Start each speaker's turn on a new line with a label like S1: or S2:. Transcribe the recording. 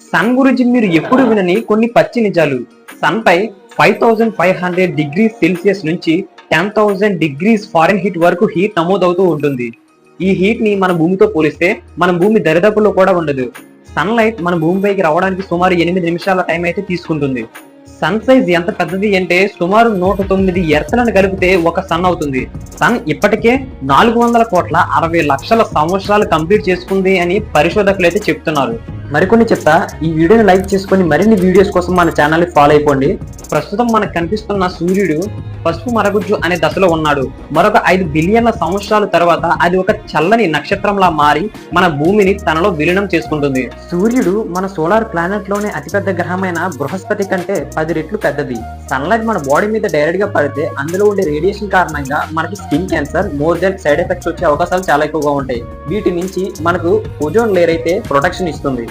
S1: Sun గురించి మీరు ఎప్పుడు వినని కొన్ని పచ్చి నిజాలు. సన్ పై 5500 డిగ్రీస్ సెల్సియస్ నుంచి 10,000 డిగ్రీస్ ఫారెన్ హీట్ వరకు హీట్ నమోదవుతూ ఉంటుంది. ఈ హీట్ ని మన భూమితో పోలిస్తే మన భూమి దరిదాపుల్లో కూడా ఉండదు. సన్ లైట్ మన భూమిపైకి రావడానికి సుమారు 8 నిమిషాల టైం అయితే తీసుకుంటుంది. సన్ సైజ్ ఎంత పెద్దది అంటే సుమారు 109 ఎర్తలను కలిపితే ఒక సన్ అవుతుంది. సన్ ఇప్పటికే 400,60,00,000 సంవత్సరాలు కంప్లీట్ చేసుకుంది అని పరిశోధకులు అయితే చెప్తున్నారు. మరికొన్ని చెప్తా, ఈ వీడియోని లైక్ చేసుకొని మరిన్ని వీడియోస్ కోసం మన ఛానల్ ని ఫాలో అయిపోండి. ప్రస్తుతం మనకు కనిపిస్తున్న సూర్యుడు పసుపు మరగుజ్జు అనే దశలో ఉన్నాడు. మరొక 5 బిలియన్ల సంవత్సరాల తర్వాత అది ఒక చల్లని నక్షత్రంలా మారి మన భూమిని తనలో విలీనం చేసుకుంటుంది. సూర్యుడు మన సోలార్ ప్లానెట్ లోనే అతిపెద్ద గ్రహమైన బృహస్పతి కంటే 10 రెట్లు పెద్దది. సన్లైట్ మన బాడీ మీద డైరెక్ట్ గా పడితే అందులో ఉండే రేడియేషన్ కారణంగా మనకి skin cancer, more than side effects వచ్చే అవకాశాలు చాలా ఎక్కువగా ఉంటాయి. వీటి నుంచి మనకు ఓజోన్ లేయర్ అయితే ప్రొటెక్షన్ ఇస్తుంది.